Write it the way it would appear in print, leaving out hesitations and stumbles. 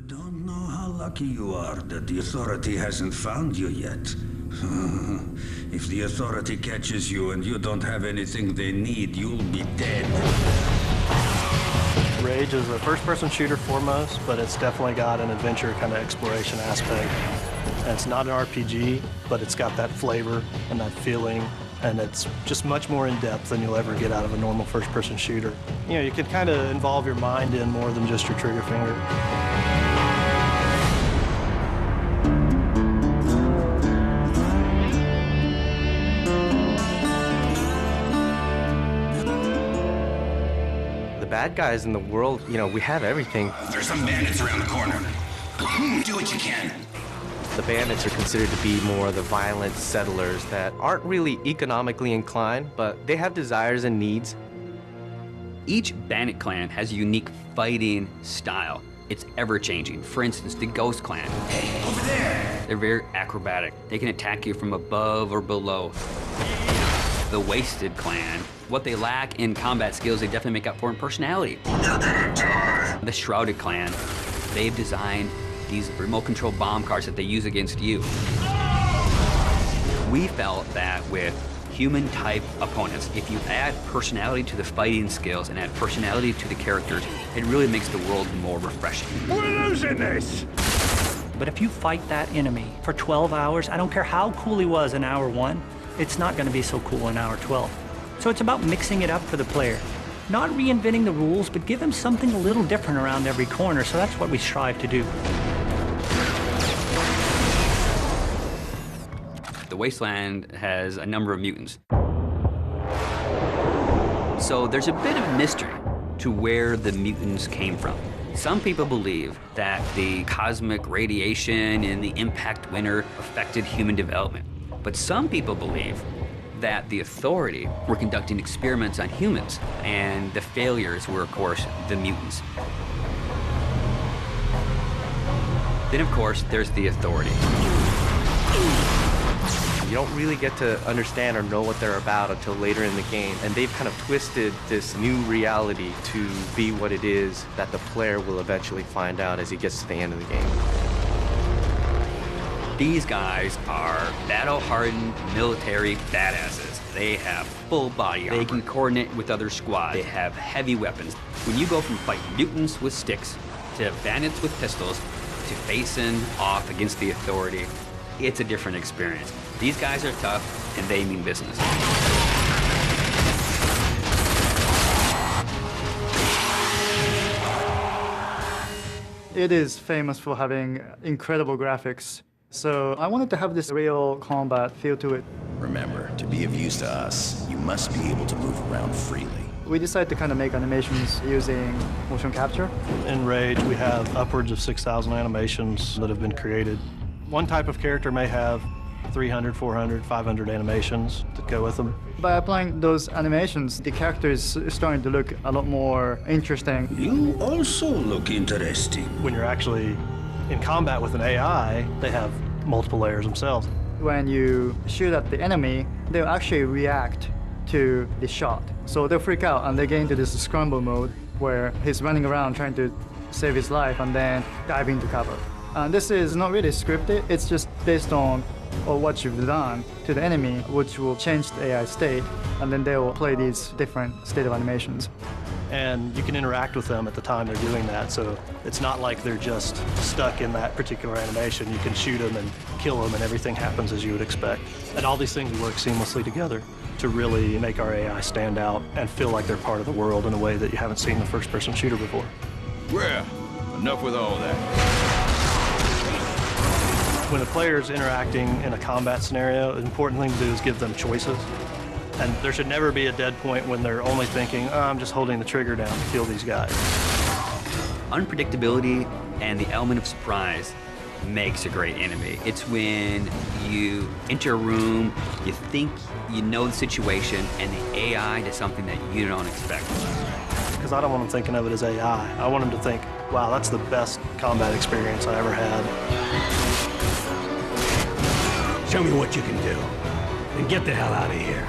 don't know how lucky you are that the authority hasn't found you yet. If the authority catches you and you don't have anything they need, you'll be dead. Rage is a first-person shooter foremost, but it's definitely got an adventure kind of exploration aspect. And it's not an RPG, but it's got that flavor and that feeling, and it's just much more in-depth than you'll ever get out of a normal first-person shooter. You know, you can kind of involve your mind in more than just your trigger finger. The bad guys in the world, you know, we have everything. There's some bandits around the corner. Do what you can. The bandits are considered to be more the violent settlers that aren't really economically inclined, but they have desires and needs. Each bandit clan has a unique fighting style. It's ever-changing. For instance, the Ghost Clan. Hey, over there! They're very acrobatic. They can attack you from above or below. The Wasted Clan, what they lack in combat skills, they definitely make up for in personality. The Shrouded Clan, they've designed these remote-control bomb cars that they use against you. We felt that with human-type opponents, if you add personality to the fighting skills and add personality to the characters, it really makes the world more refreshing. We're losing this! But if you fight that enemy for 12 hours, I don't care how cool he was in hour 1, it's not going to be so cool in hour 12. So it's about mixing it up for the player. Not reinventing the rules, but give him something a little different around every corner, so that's what we strive to do. The Wasteland has a number of mutants. So there's a bit of mystery to where the mutants came from. Some people believe that the cosmic radiation and the impact winter affected human development. But some people believe that the Authority were conducting experiments on humans, and the failures were, of course, the mutants. Then, of course, there's the Authority. You don't really get to understand or know what they're about until later in the game, and they've kind of twisted this new reality to be what it is that the player will eventually find out as he gets to the end of the game. These guys are battle-hardened military badasses. They have full body armor. They can coordinate with other squads. They have heavy weapons. When you go from fighting mutants with sticks to bandits with pistols to facing off against the Authority, it's a different experience. These guys are tough, and they mean business. It is famous for having incredible graphics. So I wanted to have this real combat feel to it. Remember, to be of use to us, you must be able to move around freely. We decided to kind of make animations using motion capture. In Rage, we have upwards of 6,000 animations that have been created. One type of character may have 300, 400, 500 animations that go with them. By applying those animations, the character is starting to look a lot more interesting. You also look interesting. When you're actually in combat with an AI, they have multiple layers themselves. When you shoot at the enemy, they'll actually react to the shot. So they'll freak out and they get into this scramble mode where he's running around trying to save his life and then dive into cover. And this is not really scripted, it's just based on what you've done to the enemy, which will change the AI state, and then they will play these different state of animations. And you can interact with them at the time they're doing that, so it's not like they're just stuck in that particular animation. You can shoot them and kill them, and everything happens as you would expect. And all these things work seamlessly together to really make our AI stand out and feel like they're part of the world in a way that you haven't seen the first-person shooter before. Well, enough with all that. When a player's interacting in a combat scenario, the important thing to do is give them choices. And there should never be a dead point when they're only thinking, oh, I'm just holding the trigger down to kill these guys. Unpredictability and the element of surprise makes a great enemy. It's when you enter a room, you think you know the situation, and the AI does something that you don't expect. Because I don't want them thinking of it as AI. I want them to think, wow, that's the best combat experience I ever had. Show me what you can do, and get the hell out of here.